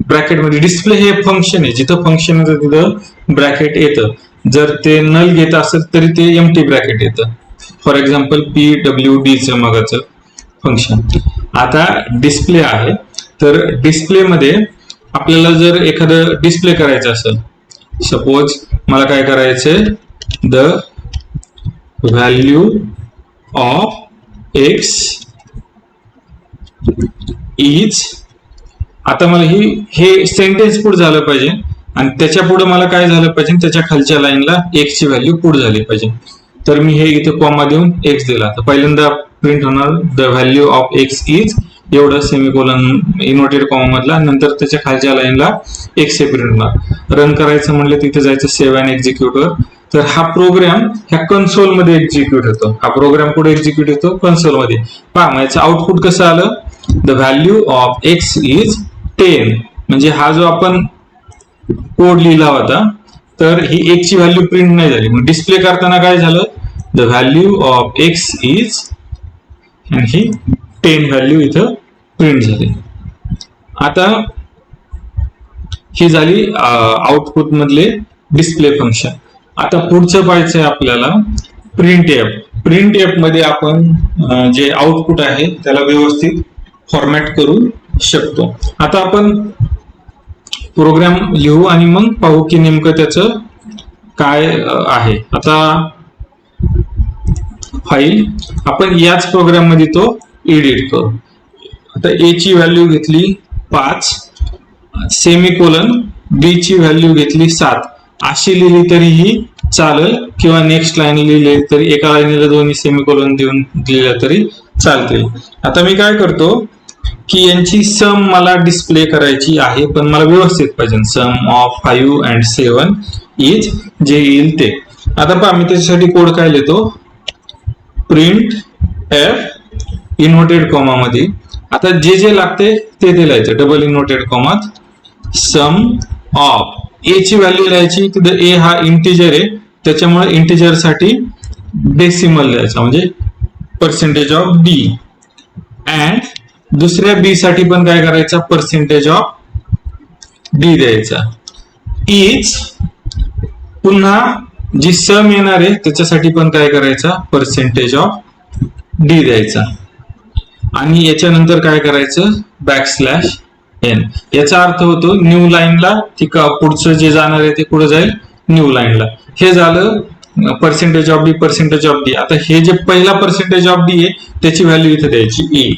ब्रॅकेट मध्ये. डिस्प्ले हे फंक्शन आहे, जिथं फंक्शन येतं तिथं ब्रॅकेट येतं. जर ते नल घेत असेल तरी ते एम्प्टी ब्रॅकेट येतं. फॉर एक्झाम्पल PWD चं मगाचं फंक्शन. आता डिस्प्ले आहे, तर डिस्प्ले मध्ये आपल्याला जर एखादं डिस्प्ले करायचं असेल, सपोज मला काय करायचंय, the value of x is. आता मला हे सेंटेन्स पुढे झालं पाहिजे आणि त्याच्या पुढे मला काय झालं पाहिजे, त्याच्या खालच्या लाईनला x ची व्हॅल्यू पुढे झाली पाहिजे. तर मी हे इथे कॉमा देऊन x दिला, तर पहिल्यांदा प्रिंट होणार the value of x is एवढं सेमीकोलन इन्व्हर्टेड कॉमा मधला, नंतर त्याच्या खालच्या लाईनला x हे प्रिंट होणार. रन करायचं म्हणलं तिथे जायचं सेव्ह अँड एक्झिक्यूट वर. तर हा प्रोग्राम ह्या कन्सोल मध्ये एक्झिक्यूट होतो. हा प्रोग्राम कुठे एक्झिक्यूट होतो, कन्सोल मध्ये. पहा याचं आउटपुट कसं आलं, the value of x is 10. म्हणजे हा जो आपण कोड लिहिला होता तर ही x ची व्हॅल्यू प्रिंट नाही झाली. मग डिस्प्ले करताना काय झालं, the value of x is, आणि ही 10 व्हॅल्यू इथं प्रिंट झाली. आता ही झाली आउटपुट मधले डिस्प्ले फंक्शन. आता पुढचं पाहायचंय आपल्याला प्रिंट एफ. प्रिंट एफ मध्ये आपण जे आउटपुट आहे त्याला व्यवस्थित फॉर्मॅट करू शकतो. आता आपण प्रोग्राम लिहू आणि मग पाहू की नेमकं त्याचं काय आहे. आता फाईल आपण याच प्रोग्राम मध्ये तो एडिट करू. आता a ची व्हॅल्यू घेतली 5, सेमीकोलन b ची व्हॅल्यू घेतली 7. अशी लिहिली तरीही चालेल, किंवा नेक्स्ट लाईन लिहिली तरी, एका लाईनीला दोन्ही सेमीकोलन देऊन लिहिलं तरी चालते. आता मी काय करतो की यांची सम मला डिस्प्ले करायची आहे, पण मला व्यवस्थित पाहिजे. सम ऑफ 5 and 7 इज, जे येईल ते. आता पहा मी त्याच्यासाठी कोड काय लिहितो, प्रिंट एफ इन्व्हर्टेड कॉमा मध्ये. आता जे लागते ते लिहायचं, डबल इन्व्हर्टेड कॉमात सम ऑफ. ए ची व्हॅल्यू लिहायची, तिथं ए हा इंटिजर आहे त्याच्यामुळे इंटिजर साठी डेसिमल लिहायचा, म्हणजे पर्सेंटेज ऑफ डी. अँड दुसऱ्या बी साठी पण काय करायचा, पर्सेंटेज ऑफ डी द्यायचा. इज पुन्हा जी सम येणार आहे त्याच्यासाठी पण काय करायचा, पर्सेंटेज ऑफ डी द्यायचा. आणि याच्यानंतर काय करायचं, बॅकस्लॅश एन. याचा अर्थ होतो न्यू लाईनला, ठीक आहे, पुढचं जे जाणार आहे ते पुढे जाईल न्यू लाईनला. हे झालं percentage of D, percentage of d. आता हे जे पहिला पर्सेंटेज ऑफ डी आहे त्याची व्हॅल्यू इथे द्यायची ए,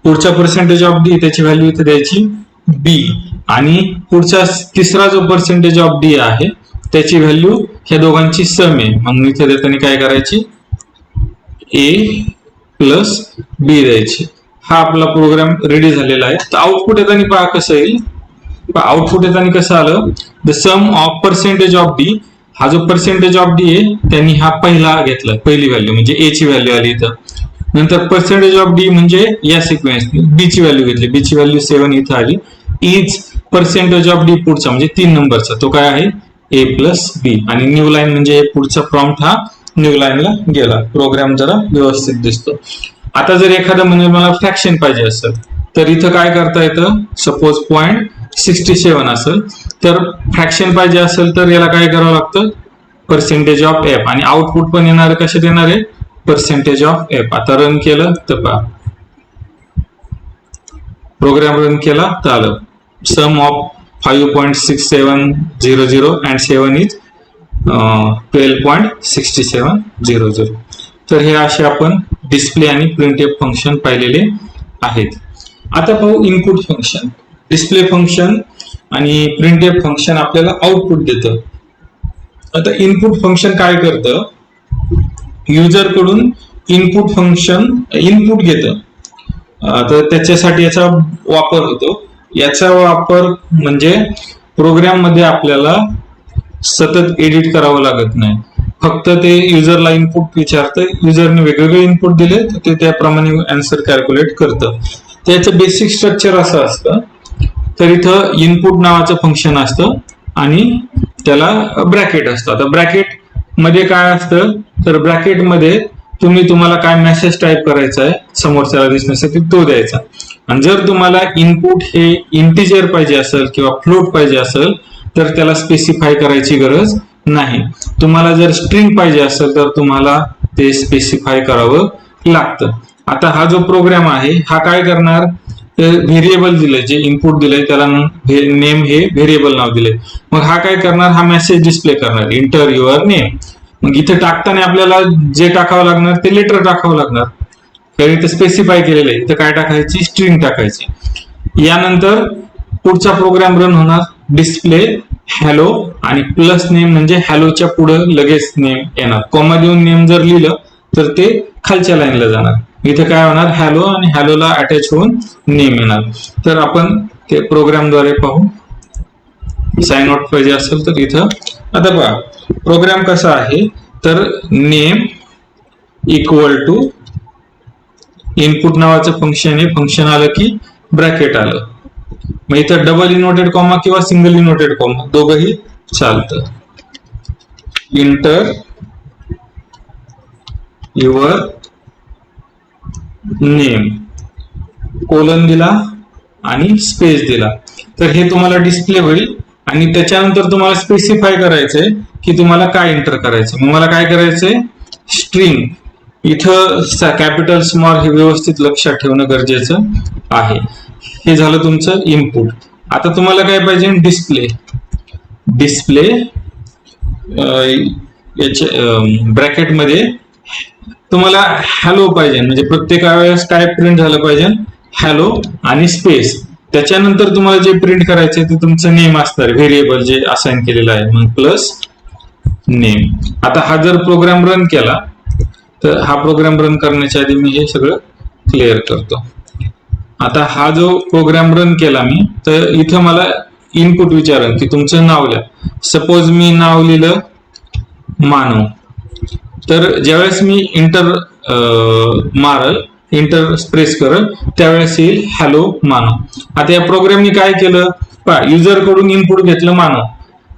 पुढचा पर्सेंटेज ऑफ डी त्याची व्हॅल्यू इथे द्यायची बी, आणि पुढचा तिसरा जो पर्सेंटेज ऑफ डी आहे त्याची व्हॅल्यू ह्या दोघांची सम आहे, म्हणून इथे देताना काय करायची ए प्लस बी द्यायची. हा आपला प्रोग्राम रेडी झालेला आहे. तर आउटपुट येताना पहा कसं येईल. आउटपुट येताना कसं आलं, the sum of percentage of D, हा जो पर्सेंटेज ऑफ डी आहे त्यांनी हा पहिला घेतला, पहिली व्हॅल्यू म्हणजे ए ची व्हॅल्यू आली इथं. नंतर पर्सेंटेज ऑफ डी म्हणजे या सिक्वेन्सने बी ची व्हॅल्यू घेतली, बी ची व्हॅल्यू 7 इथं आली. इज पर्सेंटेज ऑफ डी पुढचा म्हणजे 3 नंबरचा तो काय आहे ए प्लस बी, आणि न्यू लाईन म्हणजे पुढचा प्रॉम्प्ट हा न्यू लाईनला गेला. प्रोग्राम जरा व्यवस्थित दिसतो. आता जर एखादं म्हणजे मला फ्रॅक्शन पाहिजे असेल तर इथं काय करता येतं, सपोज 0.67 असेल तर फ्रॅक्शन पाहिजे असेल तर याला काय करावं लागतं पर्सेंटेज ऑफ एफ, आणि आउटपुट पण येणार कशात येणार आहे पर्सेंटेज ऑफ एफ. आता रन केलं तर पहा प्रोग्राम रन केला तर आलं सम ऑफ 5.6700 and 7 is 12.6700. तर हे असे आपण डिस्प्ले आणि प्रिंटफ फंक्शन पाहिलेले आहेत. आता पाहू इनपुट फंक्शन. डिस्प्ले फंक्शन आणि प्रिंटफ फंक्शन आपल्याला आउटपुट देतं. आता इनपुट फंक्शन काय करतं, युजर कडून इनपुट फंक्शन इनपुट घेतं. तर त्याच्यासाठी याचा वापर होतो. याचा वापर म्हणजे प्रोग्राम मध्ये आपल्याला सतत एडिट करावं लागत नाही, फक्त ते युजरला इनपुट विचारतं, युजरने वेगवेगळे इनपुट दिले तर ते त्याप्रमाणे आन्सर कॅल्क्युलेट करतं. त्याचं बेसिक स्ट्रक्चर असं असतं. तर इथं इनपुट नावाचं फंक्शन असतं आणि त्याला ब्रॅकेट असतं. आता ब्रॅकेट मध्ये काय असतं, तर ब्रॅकेट मध्ये तुम्हाला काय मेसेज टाईप करायचा आहे समोरच्याला दिसण्यासाठी तो द्यायचा. आणि जर तुम्हाला इनपुट हे इंटिजर पाहिजे असेल किंवा फ्लोट पाहिजे असेल तर त्याला स्पेसिफाय करायची गरज नाही. तुम्हाला जर स्ट्रिंग पाहिजे असेल तर तुम्हाला ते स्पेसिफाय करावं लागतं. आता हा जो प्रोग्राम आहे हा काय करणार, व्हेरिएबल दिलंय, जे इनपुट दिलंय त्याला नेम हे व्हेरिएबल नाव दिलंय. मग हा काय करणार, हा मेसेज डिस्प्ले करणार इंटर युअर नेम. मग इथे टाकताना आपल्याला जे टाकावं लागणार ते लेटर टाकावं लागणार, कारण इथे स्पेसिफाय केलेलं आहे. इथं काय टाकायची स्ट्रिंग टाकायची. यानंतर पुढचा प्रोग्राम रन होणार डिस्प्ले हॅलो आणि प्लस नेम म्हणजे हॅलोच्या पुढे लगेच नेम येणार. कॉमा देऊन नेम जर लिहिलं तर ते खालच्या लाईनला जाणार. इथे काय होणार हॅलो आणि हॅलोला अटॅच होऊन नेम येणार. तर आपण ते प्रोग्रामद्वारे पाहू. साइन आउट पाहिजे असेल तर इथं आता पहा प्रोग्राम कसा आहे, तर नेम इक्वल टू इनपुट नावाचं फंक्शन आहे. फंक्शन आलं की ब्रॅकेट आलं. मग इथं डबल इनवर्टेड कॉमा किंवा सिंगल इनवर्टेड कॉमा दोघंही चालतं. इंटर युअर नेम कोलन दिला आणि स्पेस दिला तर हे तुम्हाला डिस्प्ले होईल. आणि त्याच्यानंतर तुम्हाला स्पेसिफाय करायचंय की तुम्हाला काय एंटर करायचं. मग मला काय करायचंय स्ट्रिंग. इथं कॅपिटल स्मॉल हे व्यवस्थित लक्षात ठेवणं गरजेचं आहे. हे झालं तुमचं इनपुट. आता तुम्हाला काय पाहिजे डिस्प्ले. डिस्प्ले ब्रॅकेटमध्ये तुम्हाला हॅलो पाहिजे, म्हणजे प्रत्येक वेळेस काय प्रिंट झालं पाहिजे हॅलो आणि स्पेस. त्याच्यानंतर तुम्हाला जे प्रिंट करायचे ते तुमचं नेम असणार, व्हेरिएबल जे असाइन केलेलं आहे, मग प्लस नेम. आता हा जर प्रोग्राम रन केला तर हा प्रोग्राम रन करण्याच्या आधी मी हे सगळं क्लिअर करतो. आता हा जो प्रोग्राम रन केला मी तर इथं मला इनपुट विचारेल की तुमचं नाव लिहा. सपोज मी नाव लिहिलं मानव. तर ज्यावेळेस मी इंटर मारल इंटर प्रेस करल त्यावेळेस येईल हॅलो मानव. आता या प्रोग्रामने काय केलं पहा, युजर कडून इनपुट घेतलं मानव,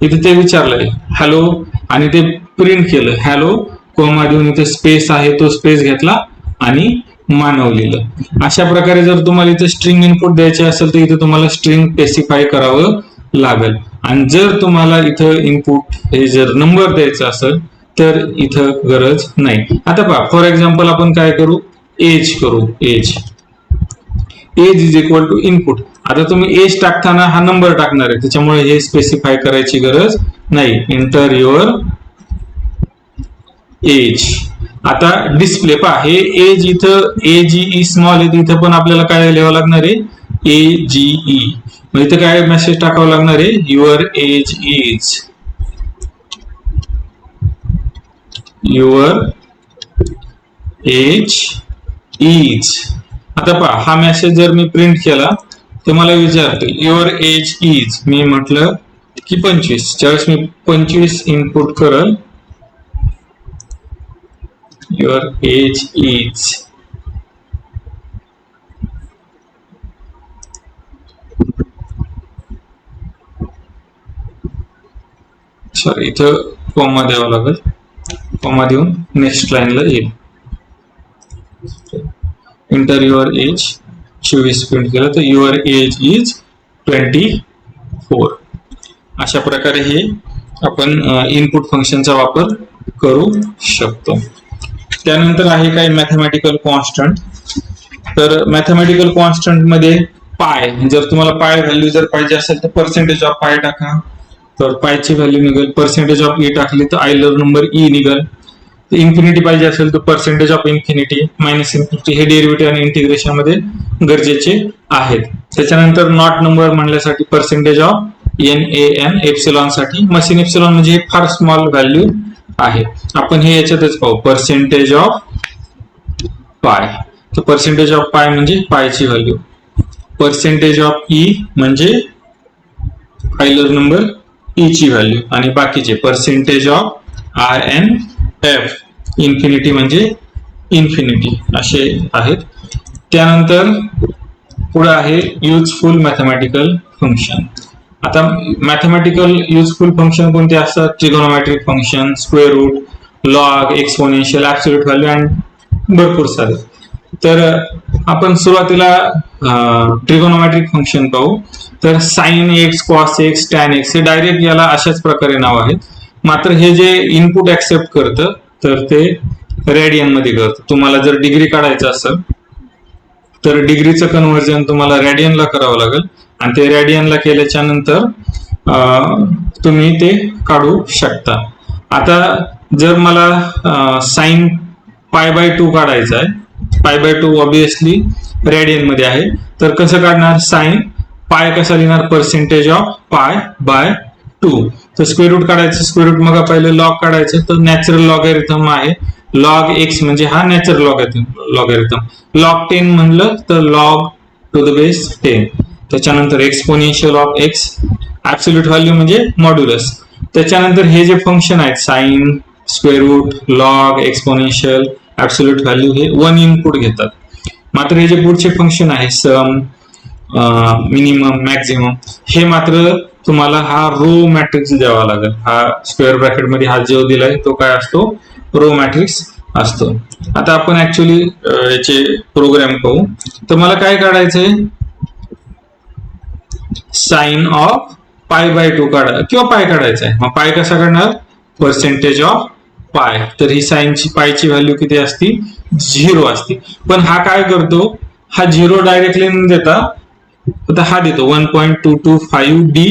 इथे ते विचारलंय हॅलो आणि ते प्रिंट केलं हॅलो कोमा देऊन इथे स्पेस आहे तो स्पेस घेतला आणि मानव लिहिलं. अशा प्रकारे जर तुम्हाला इथे स्ट्रिंग इनपुट द्यायचे असेल तर इथे तुम्हाला स्ट्रिंग स्पेसिफाय करावं लागेल. आणि जर तुम्हाला इथं इनपुट हे जर नंबर द्यायचा असेल तर इथं गरज नाही. आता पहा फॉर एक्झाम्पल आपण काय करू एज करू. Age is equal to input. आता तुम्ही एज टाकताना हा नंबर टाकणार आहे त्याच्यामुळे हे स्पेसिफाय करायची गरज नाही. Enter your age. आता डिस्प्ले पहा, हे एज इथं AGE स्मॉल आहे, इथं पण आपल्याला काय लिहावं लागणार आहे AGE. मग इथं काय मेसेज टाकावं लागणार आहे your age is, your age is. आता पहा, हा मेसेज जर मी प्रिंट केला तर मला विचारते युअर एज इज, मी म्हटलं की 25. ज्यावेळेस मी 25 इनपुट करल, युअर एज इज, सॉरी इथं कॉमा द्यावा लागेल, कॉमा देऊन नेक्स्ट लाईनला येईल. इंटर युअर एज 24 प्रिंट केलं तर युअर एज इज 24. अशा प्रकारे हे आपण इनपुट फंक्शनचा वापर करू शकतो. त्यानंतर आहे काय मॅथमॅटिकल कॉन्स्टंट. तर मॅथमॅटिकल कॉन्स्टंट मध्ये पाय, जर तुम्हाला पाय व्हॅल्यू जर पाहिजे असेल तर पर्सेंटेज ऑफ पाय टाका, तर पायची व्हॅल्यू निघेल. पर्सेंटेज ऑफ ई टाकली तर आयलर नंबर ई निघेल. इन्फिनिटी पाहिजे असेल तर percentage of infinity minus infinity, हे डेरिव्हेटिव्ह आणि इंटिग्रेशन मध्ये गरजेचे आहेत. त्याच्यानंतर नॉट नंबर म्हणण्यासाठी पर्सेंटेज ऑफ NaN, एप्सिलॉन साठी मशीन एप्सिलॉन म्हणजे हे फार स्मॉल व्हॅल्यू आहे. आपण हे याच्यातच पाहू, पर्सेंटेज ऑफ पाय. तर पर्सेंटेज ऑफ पाय म्हणजे पायची व्हॅल्यू. पर्सेंटेज ऑफ ई म्हणजे आयलर नंबर ई ची व्हॅल्यू, आणि बाकीचे पर्सेंटेज ऑफ INF, इन्फिनिटी म्हणजे इन्फिनिटी, असे आहेत. त्यानंतर पुढे आहे युजफुल मॅथमॅटिकल फंक्शन. आता मॅथमॅटिकल युजफुल फंक्शन कोणते असतात? Trigonometric function, square root, log, exponential, absolute value आणि भरपूर सारे. तर आपण सुरुवातीला ट्रिगोनोमेट्रिक फंक्शन पाहू. तर sine X, cos X, tan X हे डायरेक्ट याला अशाच प्रकारे नाव आहेत. मात्र हे जे इनपुट ऍक्सेप्ट करतं तर ते रेडियन मध्ये करतं. तुम्हाला जर डिग्री काढायचं असेल तर डिग्रीचं कन्व्हर्जन तुम्हाला रेडियनला करावं लागेल, आणि ते रेडियनला केल्याच्या नंतर तुम्ही ते काढू शकता. आता जर मला साइन π/2 काढायचं आहे, π/2 ऑब्विसली रेडियन मध्ये आहे, तर कसं काढणार? साइन पाय कसा लिहिणार? Percentage of π/2. तर स्क्वेअर रूट काढायचं, स्क्वेअर रूट मग पहिले लॉग काढायचं, तर नॅचरल लॉगॅरिथम आहे. लॉग एक्स म्हणजे हा नॅचरल लॉगॅरिथम. लॉग 10 म्हणलं तर लॉग टू द बेस 10. त्याच्यानंतर exponential of X, absolute value म्हणजे मॉड्युलस. त्याच्यानंतर हे जे फंक्शन आहेत sine, square root, log, exponential, absolute value हे 1 इनपुट घेतात. मात्र हे जे पुढचे फंक्शन आहे सम, मिनिमम, मॅक्झिमम, हे मात्र तुम्हाला हा रो मॅट्रिक्स द्यावा लागेल. हा स्क्वेअर ब्रॅकेट मध्ये हा जो दिलाय तो काय असतो? रो मॅट्रिक्स असतो. आता आपण ऍक्च्युअली याचे प्रोग्राम पाहू. तर मला काय काढायचंय? साइन ऑफ π/2 काढा किंवा पाय काढायचा आहे. मग पाय कसा काढणार? पर्सेंटेज ऑफ पाय. तर ही साइनची पायची व्हॅल्यू किती असती? 0 असते. पण हा काय करतो? हा 0 डायरेक्टली न देता आता हा देतो 1.225d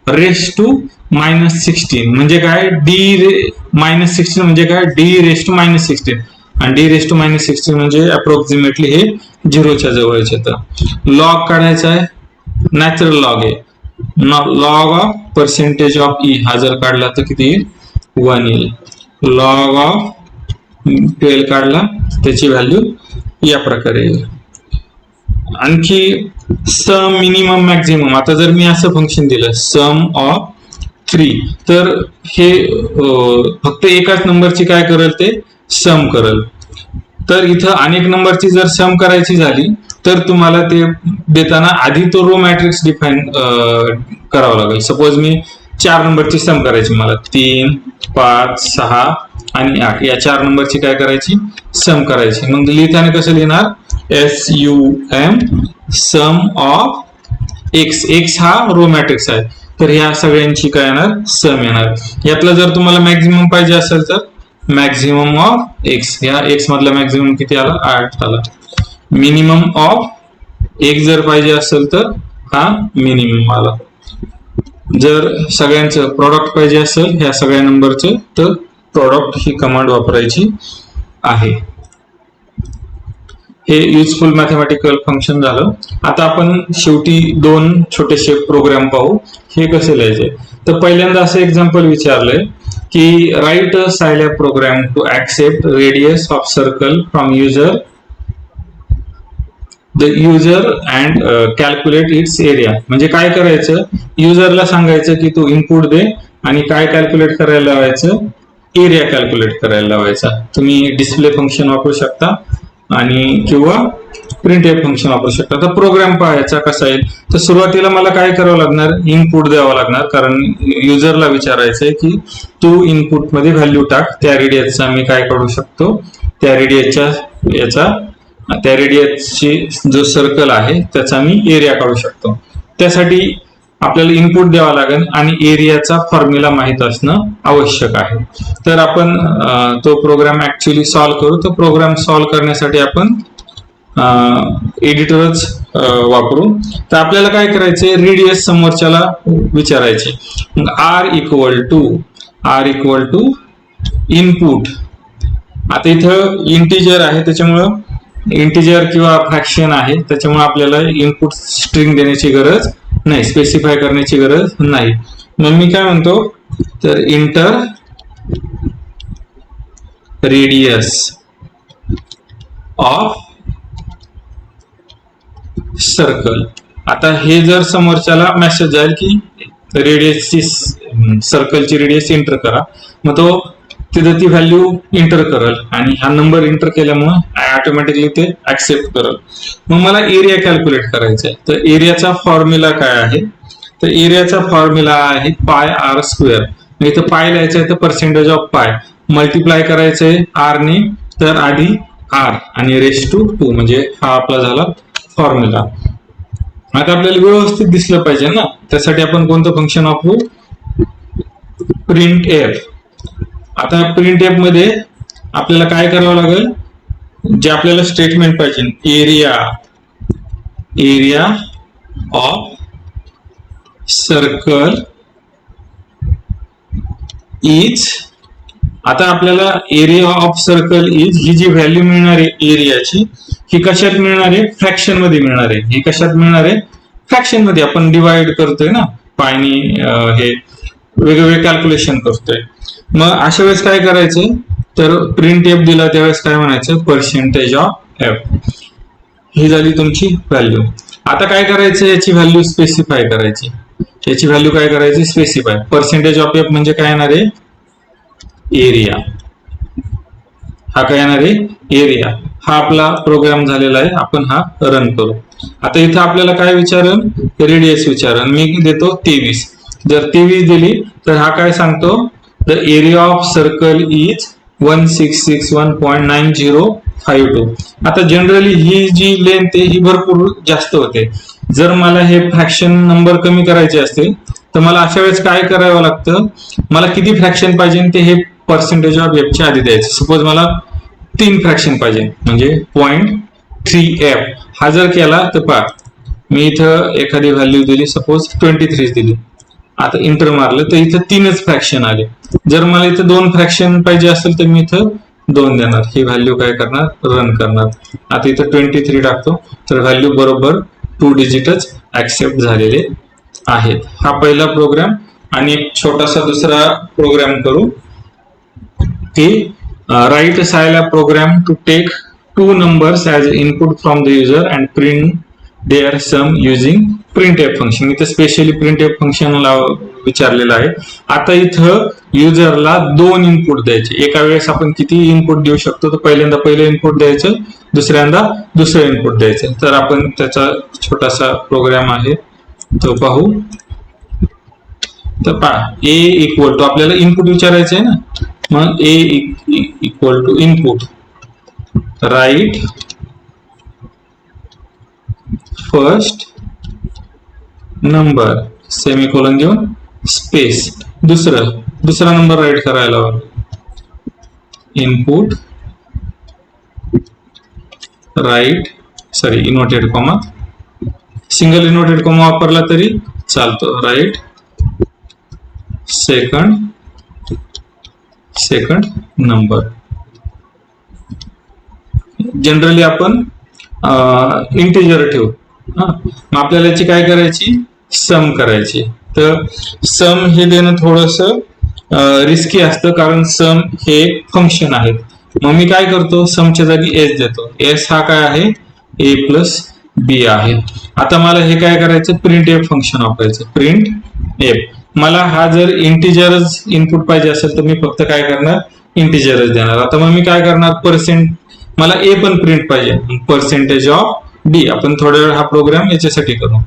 रेस टू -16. म्हणजे काय? -16 म्हणजे काय? d⁻16, आणि d⁻16 म्हणजे अप्रॉक्सिमेटली हे 0च्या जवळच येतं. लॉग काढायचा आहे, नॅचरल लॉग आहे. Log of percentage of E हा जर काढला तर किती येईल? 1 येईल. लॉग ऑफ 12 काढला त्याची व्हॅल्यू या प्रकारे येईल. आणखी सम, मिनिमम, मॅक्झिमम. आता जर मी असं फंक्शन दिलं सम ऑफ 3, तर हे फक्त एकाच नंबरची काय करेल? ते सम करेल. तर इथं अनेक नंबरची जर सम करायची झाली तर तुम्हाला ते देताना आधी तो रो मॅट्रिक्स डिफाईन करावा लागेल. सपोज मी 4 नंबरची सम करायची, मला 3, 5, 6 आणि 8 या 4 नंबरची काय करायची? सम करायची. मग लिहिताना कसं लिहिणार? SUM, sum of X. X हा रो मॅट्रिक्स आहे, तर ह्या सगळ्यांची काय येणार? सम येणार. यातलं जर तुम्हाला मॅक्झिमम पाहिजे असेल तर मॅक्झिमम ऑफ एक्स, ह्या एक्स मधला मॅक्झिमम किती आला? 8 आला. मिनिमम ऑफ एक्स जर पाहिजे असेल तर हा मिनिमम आला. जर सगळ्यांचं प्रोडक्ट पाहिजे असेल ह्या सगळ्या नंबरचं तर प्रोडक्ट ही कमांड वापरायची आहे. हे युजफुल मॅथमॅटिकल फंक्शन झालं. आता आपण शेवटी दोन छोटेसे प्रोग्राम पाहू, हे कसे लिहायचे. तर पहिल्यांदा असं एक्झाम्पल विचारलंय की write a Scilab program to accept radius of circle from user and calculate its area. म्हणजे काय करायचं, युजरला सांगायचं की तू इनपुट दे आणि काय कॅल्क्युलेट करायला लावायचं, एरिया कॅल्क्युलेट करायला लावायचा. तुम्ही डिस्प्ले फंक्शन वापरू शकता आणि किंवा प्रिंटएफ फंक्शन वापरू शकता. तर प्रोग्राम पाहायचा कसा येईल. तर सुरुवातीला मला काय करावं लागणार, इनपुट द्यावं लागणार, कारण युजरला विचारायचंय की तू इनपुट मध्ये व्हॅल्यू टाक, त्या रेडियसचा मी काय करू शकतो, त्या रेडियसची जो सर्कल आहे त्याचा मी एरिया काढू शकतो. त्यासाठी आपल्याला इनपुट द्यावा लागेल आणि एरियाचा फॉर्म्युला माहित असणं आवश्यक आहे. तर आपण तो प्रोग्राम ऍक्च्युअली सॉल्व्ह करू. तो प्रोग्राम सॉल्व्ह करण्यासाठी आपण एडिटरच वापरू. तर आपल्याला काय करायचंय, रेडियस समोरच्याला विचारायचे. R equal to input. आता इथं इंटिजर आहे, त्याच्यामुळं इंटिजर किंवा फ्रॅक्शन आहे, त्याच्यामुळे आपल्याला इनपुट स्ट्रिंग देण्याची गरज नाही, स्पेसिफाय करण्याची गरज नाही. मग मी काय म्हणतो, तर इंटर रेडियस ऑफ सर्कल. आता हे जर समोरच्याला मेसेज जाईल की रेडियसची सर्कलची रेडियस एंटर करा, मग तो तिथं ती व्हॅल्यू एंटर करेल आणि हा नंबर एंटर केल्यामुळे ऑटोमॅटिकली ते ऍक्सेप्ट करेल. मग मला एरिया कॅल्क्युलेट करायचा आहे. तर एरियाचा फॉर्म्युला काय आहे, तर एरियाचा फॉर्म्युला आहे पाय आर स्क्वेअर. इथं पाय लिहायचं आहे तर पर्सेंटेज ऑफ पाय, मल्टिप्लाय करायचंय आर ने, तर आधी आर आणि रेस टू 2, म्हणजे हा आपला झाला फॉर्म्युला. आता आपल्याला व्यवस्थित दिसलं पाहिजे ना, त्यासाठी आपण कोणतं फंक्शन वापरू, प्रिंट एफ. आता प्रिंट एफ मध्ये आपल्याला काय करावं लागेल, जे आपल्याला स्टेटमेंट पाहिजे, एरिया ऑफ सर्कल इज. आता आपल्याला एरिया ऑफ सर्कल इज ही जी व्हॅल्यू मिळणार आहे एरियाची, ही कशात मिळणार आहे, फ्रॅक्शन मध्ये मिळणार आहे. ही कशात मिळणार आहे, फ्रॅक्शन मध्ये. आपण डिवाइड करतोय ना पायनी, हे वेगवेगळे कॅल्क्युलेशन करतोय. मग अशा वेळेस काय करायचं, तर प्रिंट एफ दिला त्यावेळेस काय म्हणायचं, पर्सेंटेज ऑफ एफ. ही झाली तुमची व्हॅल्यू. आता काय करायचं, याची व्हॅल्यू स्पेसिफाय करायची. याची व्हॅल्यू काय करायची, स्पेसिफाय. पर्सेंटेज ऑफ एफ म्हणजे काय येणार आहे, एरिया. हा काय येणार आहे, एरिया. हा आपला प्रोग्राम झालेला आहे, आपण हा रन करू. आता इथं आपल्याला काय विचारण, रेडियस विचारण. मी देतो 23. जर 23 दिली तर हा काय सांगतो, the area of circle is 1661.9052. आता जनरली ही जी लेंथ आहे ही भरपूर जास्त होते. जर मला हे फ्रॅक्शन नंबर कमी करायचे असतील तर मला अशा वेळेस काय करावं लागतं, मला किती फ्रॅक्शन पाहिजे ते हे पर्सेंटेज ऑफ एफ च्या आधी द्यायचं. सपोज मला 3 फ्रॅक्शन पाहिजे, म्हणजे 0.3f. हा जर केला तर पहा, मी इथं एखादी व्हॅल्यू दिली, सपोज 23 दिली. आता इंटर मारलं तर इथं 3च फ्रॅक्शन आले. जर मला इथं 2 फ्रॅक्शन पाहिजे असेल तर मी इथं 2 देणार. ही व्हॅल्यू काय करणार, रन करणार. आता इथं 23 टाकतो तर व्हॅल्यू बरोबर 2 डिजिटच ऍक्सेप्ट झालेले आहेत. हा पहिला प्रोग्राम. आणि एक छोटासा दुसरा प्रोग्राम करू की write a Scilab program to take 2 numbers as input from the user and print their sum using printf function. इथं स्पेशली printf फंक्शन विचारलेलं आहे. आता इथं युजरला 2 इनपुट द्यायचे. एका वेळेस आपण किती इनपुट देऊ शकतो, तर पहिल्यांदा पहिलं इनपुट द्यायचं, दुसऱ्यांदा दुसरं इनपुट द्यायचं. तर आपण त्याचा छोटासा प्रोग्राम आहे तो पाहू. तर पहा, ए इक्वल टू, आपल्याला इनपुट विचारायचं आहे ना, मग A equal to input, right first number, semicolon देऊन स्पेस, दुसरा नंबर राईट करायला हवा, input right, sorry inverted comma, single inverted comma वापरला तरी चालतो, right second second number. Generally आपण इंटिजर ठेवू. मग आपल्याला याची काय करायची, सम करायची. तर सम हे देणं थोडस रिस्की असतं, कारण सम हे फंक्शन आहेत. मग मी काय करतो, समच्या जागी एस देतो. एस हा काय आहे, ए प्लस बी आहे. आता मला हे काय करायचं, प्रिंट एफ फंक्शन वापरायचं. Print F. मला हा जर इंटिजरच इनपुट पाहिजे असेल तर मी फक्त काय करणार, इंटिजरच देणार. आता मग मी काय करणार, पर्सेंट, मला ए पण प्रिंट पाहिजे, पर्सेंटेज ऑफ डी. आपण थोड्या वेळ हा प्रोग्राम याच्यासाठी करू,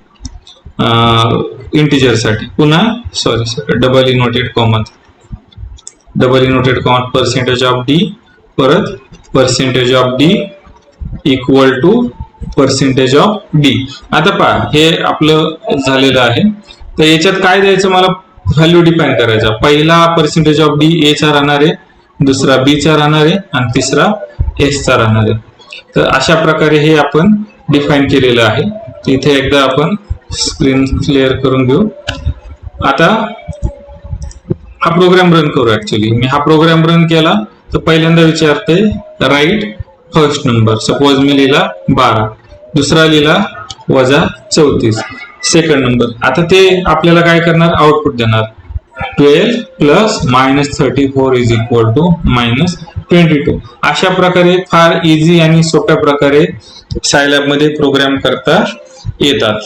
इंटिजर साठी. पुन्हा sorry double inverted comma, percentage of d, परत percentage of d equal to percentage of d. आता पहा हे आपलं झालेलं आहे. तर याच्यात काय द्यायचं, मला व्हॅल्यू डिफाईन करायचा. पहिला पर्सेंटेज ऑफ डी ए चा राहणार आहे, दुसरा बी चा राहणार आहे आणि तिसरा एस चा राहणार आहे. तर अशा प्रकारे हे आपण डिफाईन केलेलं आहे. इथे एकदा आपण स्क्रीन क्लिअर करून घेऊ. आता हा प्रोग्राम रन करू. ऍक्च्युली मी हा प्रोग्राम रन केला तर पहिल्यांदा विचारते राईट फर्स्ट नंबर. सपोज मी लिहिला 12, दुसरा लिहिला -34, सेकंड नंबर. आता ते आपल्याला काय करणार, आउटपुट देणार. 12 प्लस -34 इज इक्वल टू -22. अशा प्रकारे फार इझी आणि सोप्या प्रकारे सायलॅब मध्ये प्रोग्राम करता येतात.